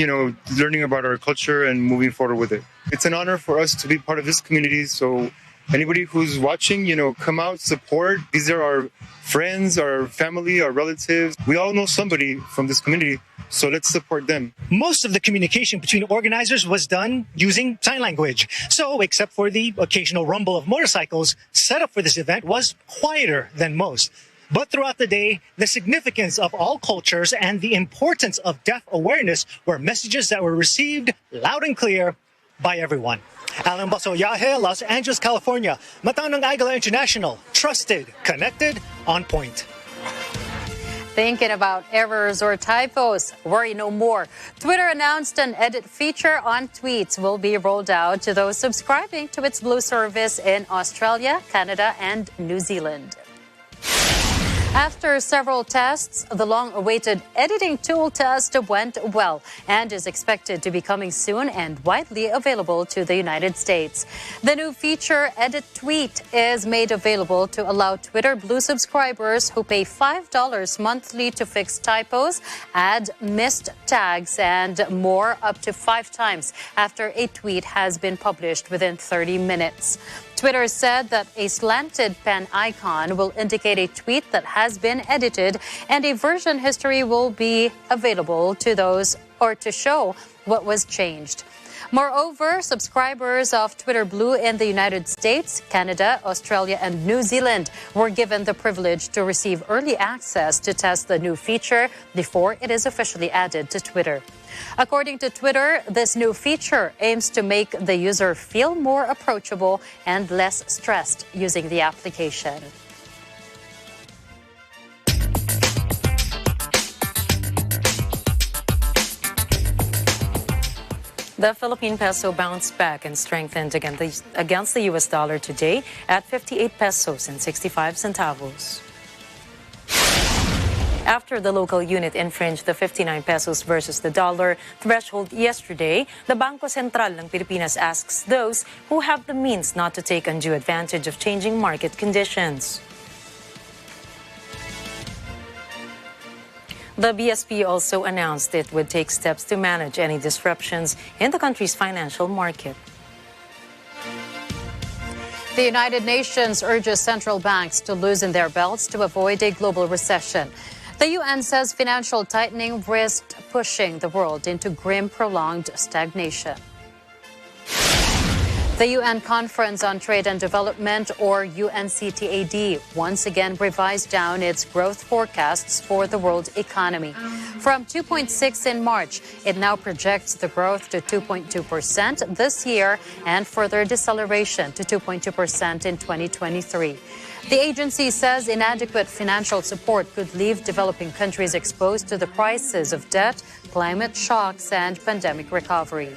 learning about our culture and moving forward with it. It's an honor for us to be part of this community. So anybody who's watching, come out, support. These are our friends, our family, our relatives. We all know somebody from this community, so let's support them. Most of the communication between organizers was done using sign language. So, except for the occasional rumble of motorcycles, setup for this event was quieter than most. But throughout the day, the significance of all cultures and the importance of deaf awareness were messages that were received loud and clear by everyone. Alan Basoyahe, Los Angeles, California. Mata ng Agila International. Trusted, connected, on point. Thinking about errors or typos? Worry no more. Twitter announced an edit feature on tweets will be rolled out to those subscribing to its Blue service in Australia, Canada, and New Zealand. After several tests, the long-awaited editing tool test went well and is expected to be coming soon and widely available to the United States. The new feature, Edit Tweet, is made available to allow Twitter Blue subscribers who pay $5 monthly to fix typos, add missed tags, and more up to 5 times after a tweet has been published within 30 minutes. Twitter said that a slanted pen icon will indicate a tweet that has been edited, and a version history will be available to those or to show what was changed. Moreover, subscribers of Twitter Blue in the United States, Canada, Australia, and New Zealand were given the privilege to receive early access to test the new feature before it is officially added to Twitter. According to Twitter, this new feature aims to make the user feel more approachable and less stressed using the application. The Philippine peso bounced back and strengthened against the U.S. dollar today at 58 pesos and 65 centavos. After the local unit infringed the 59 pesos versus the dollar threshold yesterday, the Bangko Sentral ng Pilipinas asks those who have the means not to take undue advantage of changing market conditions. The BSP also announced it would take steps to manage any disruptions in the country's financial market. The United Nations urges central banks to loosen their belts to avoid a global recession. The UN says financial tightening risked pushing the world into grim, prolonged stagnation. The UN Conference on Trade and Development, or UNCTAD, once again revised down its growth forecasts for the world economy. From 2.6 in March, it now projects the growth to 2.2% this year and further deceleration to 2.2% in 2023. The agency says inadequate financial support could leave developing countries exposed to the prices of debt, climate shocks, and pandemic recovery.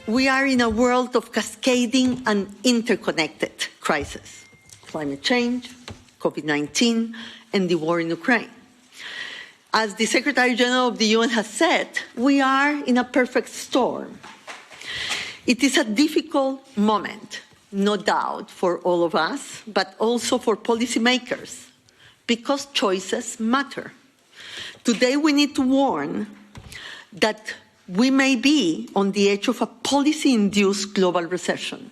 We are in a world of cascading and interconnected crises: climate change, COVID-19, and the war in Ukraine. As the Secretary General of the UN has said, we are in a perfect storm. It is a difficult moment, no doubt, for all of us, but also for policymakers, because choices matter. Today we need to warn that we may be on the edge of a policy-induced global recession.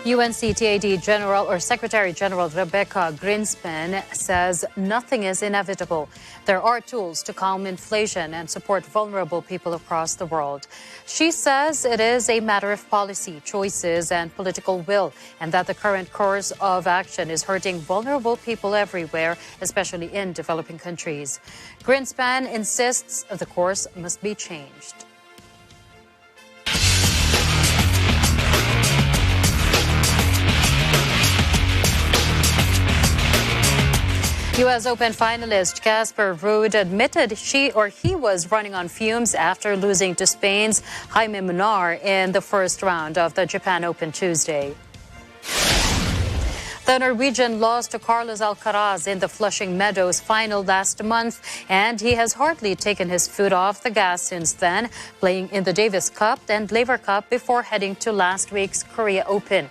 UNCTAD General or Secretary General Rebecca Greenspan says nothing is inevitable. There are tools to calm inflation and support vulnerable people across the world. She says it is a matter of policy, choices, and political will, and that the current course of action is hurting vulnerable people everywhere, especially in developing countries. Greenspan insists the course must be changed. U.S. Open finalist Casper Ruud admitted he was running on fumes after losing to Spain's Jaime Munar in the first round of the Japan Open Tuesday. The Norwegian lost to Carlos Alcaraz in the Flushing Meadows final last month, and he has hardly taken his foot off the gas since then, playing in the Davis Cup and Laver Cup before heading to last week's Korea Open.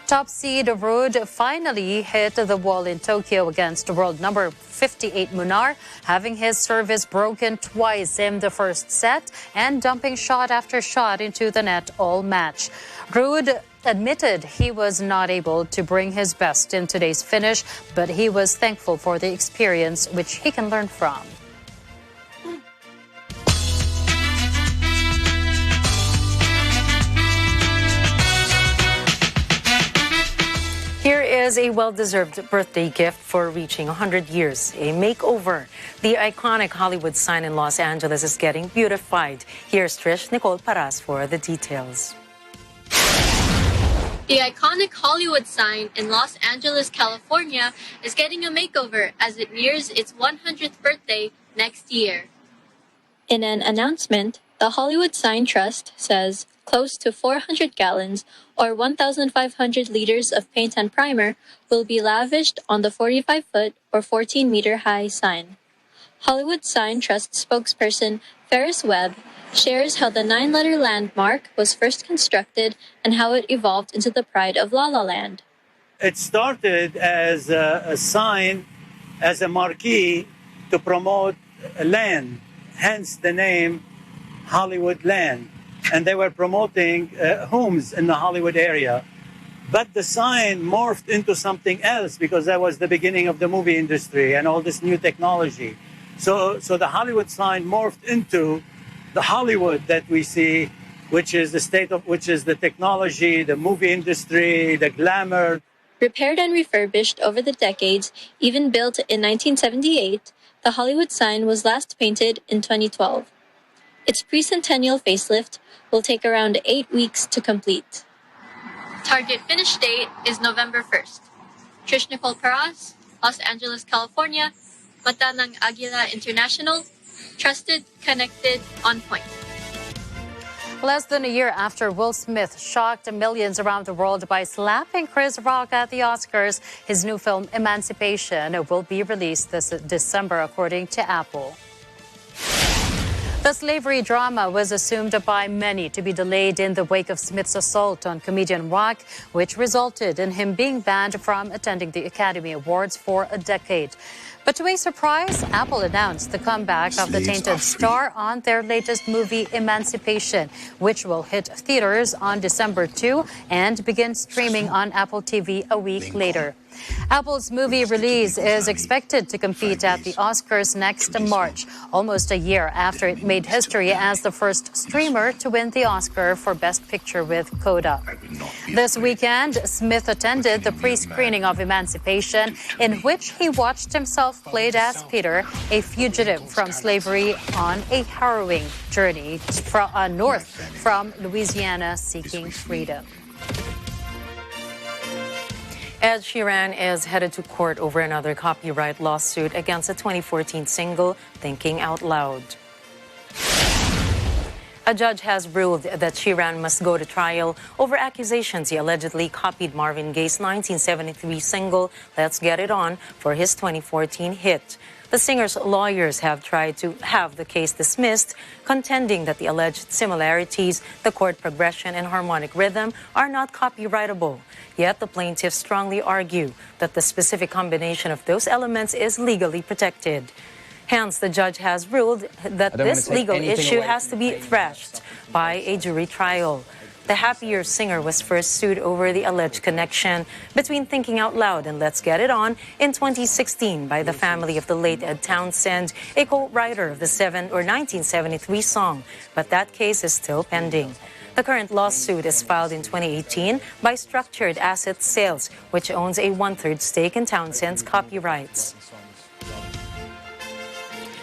Top seed Ruud finally hit the wall in Tokyo against world number 58 Munar, having his service broken twice in the first set and dumping shot after shot into the net all match. Ruud admitted he was not able to bring his best in today's finish, but he was thankful for the experience, which he can learn from. Here is a well-deserved birthday gift for reaching 100 years, a makeover. The iconic Hollywood sign in Los Angeles is getting beautified. Here's Trish Nicole Paras for the details. The iconic Hollywood sign in Los Angeles, California is getting a makeover as it nears its 100th birthday next year. In an announcement, the Hollywood Sign Trust says close to 400 gallons or 1,500 liters of paint and primer will be lavished on the 45-foot or 14-meter-high sign. Hollywood Sign Trust spokesperson Ferris Webb shares how the 9-letter landmark was first constructed and how it evolved into the pride of La La Land. It started as a sign, as a marquee to promote land, hence the name Hollywood Land. And they were promoting homes in the Hollywood area. But the sign morphed into something else because that was the beginning of the movie industry and all this new technology. So the Hollywood sign morphed into the Hollywood that we see, which is the technology, the movie industry, the glamour. Repaired and refurbished over the decades, even built in 1978, the Hollywood sign was last painted in 2012. Its pre-centennial facelift will take around 8 weeks to complete. Target finish date is November 1st. Trish Nicole Paras, Los Angeles, California, Mata ng Agila International, trusted, connected, on point. Less than a year after Will Smith shocked millions around the world by slapping Chris Rock at the Oscars, his new film Emancipation will be released this December, according to Apple. The slavery drama was assumed by many to be delayed in the wake of Smith's assault on comedian Rock, which resulted in him being banned from attending the Academy Awards for a decade. But to a surprise, Apple announced the comeback of the tainted star on their latest movie, Emancipation, which will hit theaters on December 2 and begin streaming on Apple TV a week later. Apple's movie release is expected to compete at the Oscars next March, almost a year after it made history as the first streamer to win the Oscar for Best Picture with Coda. This weekend, Smith attended the pre-screening of Emancipation, in which he watched himself played as Peter, a fugitive from slavery on a harrowing journey north from Louisiana seeking freedom. Ed Sheeran is headed to court over another copyright lawsuit against a 2014 single, Thinking Out Loud. A judge has ruled that Sheeran must go to trial over accusations he allegedly copied Marvin Gaye's 1973 single, Let's Get It On, for his 2014 hit. The singer's lawyers have tried to have the case dismissed, contending that the alleged similarities, the chord progression, and harmonic rhythm are not copyrightable. Yet the plaintiffs strongly argue that the specific combination of those elements is legally protected. Hence, the judge has ruled that this legal issue has to be thrashed by a jury trial. The Happier singer was first sued over the alleged connection between Thinking Out Loud and Let's Get It On in 2016 by the family of the late Ed Townsend, a co-writer of the 1973 song. But that case is still pending. The current lawsuit is filed in 2018 by Structured Asset Sales, which owns a one-third stake in Townsend's copyrights.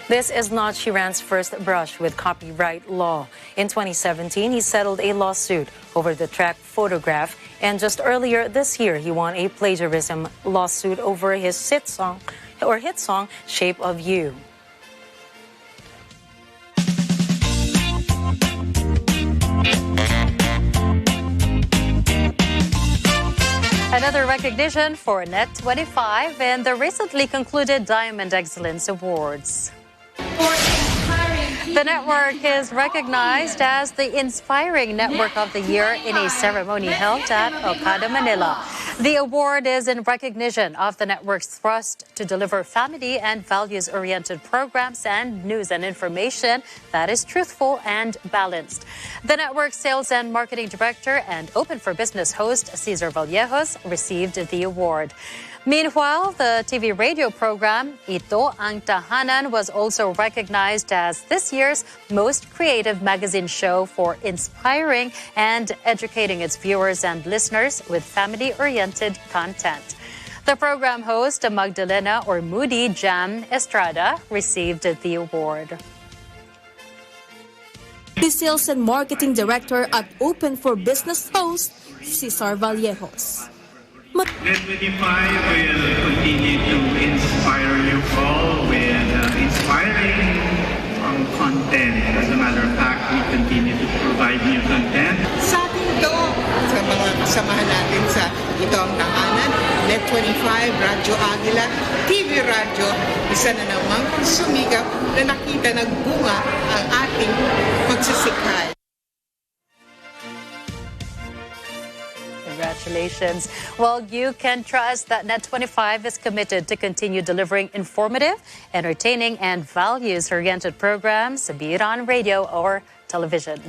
This is not Sheeran's first brush with copyright law. In 2017, he settled a lawsuit over the track Photograph, and just earlier this year, he won a plagiarism lawsuit over his hit song, Shape of You. Another recognition for Net25 in the recently concluded Diamond Excellence Awards. The network is recognized as the Inspiring Network of the Year in a ceremony held at Okada, Manila. The award is in recognition of the network's thrust to deliver family and values-oriented programs and news and information that is truthful and balanced. The network's sales and marketing director and Open for Business host, Cesar Vallejos, received the award. Meanwhile, the TV radio program, Ito Ang Tahanan, was also recognized as this year's most creative magazine show for inspiring and educating its viewers and listeners with family-oriented content. The program host, Magdalena or Moody Jam Estrada, received the award. The sales and marketing director at Open for Business host, Cesar Vallejos. Net25 will continue to inspire you all with inspiring content. As a matter of fact, we continue to provide new content. Sa atin ito, sa mga kasamahan natin sa Ito Ang Tahanan, Net25, Radyo Agila, TV Radyo, isa na namang sumigap na nakita nagbunga ang ating pagsisikhay. Congratulations. Well, you can trust that Net25 is committed to continue delivering informative, entertaining, and values-oriented programs, be it on radio or television.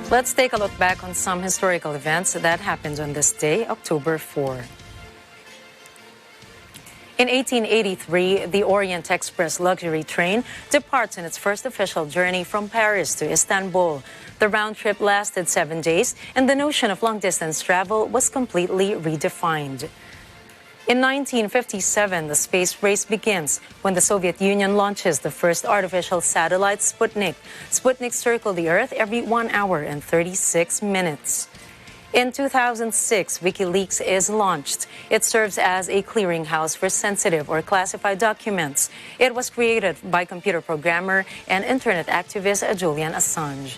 Let's take a look back on some historical events that happened on this day, October 4. In 1883, the Orient Express luxury train departs on its first official journey from Paris to Istanbul. The round trip lasted 7 days, and the notion of long-distance travel was completely redefined. In 1957, the space race begins when the Soviet Union launches the first artificial satellite, Sputnik. Sputnik circled the Earth every 1 hour and 36 minutes. In 2006, WikiLeaks is launched. It serves as a clearinghouse for sensitive or classified documents. It was created by computer programmer and internet activist Julian Assange.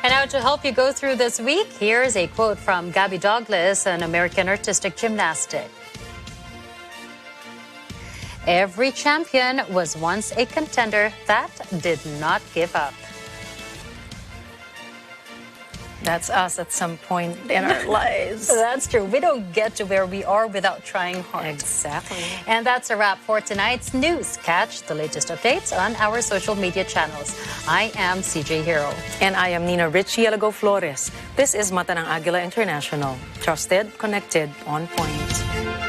And now to help you go through this week, here's a quote from Gabby Douglas, an American artistic gymnastic. Every champion was once a contender that did not give up. That's us at some point in our lives. That's true. We don't get to where we are without trying hard. Exactly. And that's a wrap for tonight's news. Catch the latest updates on our social media channels. I am CJ Hero. And I am Nina Richie Alago Flores. This is Mata ng Agila International. Trusted, connected, on point.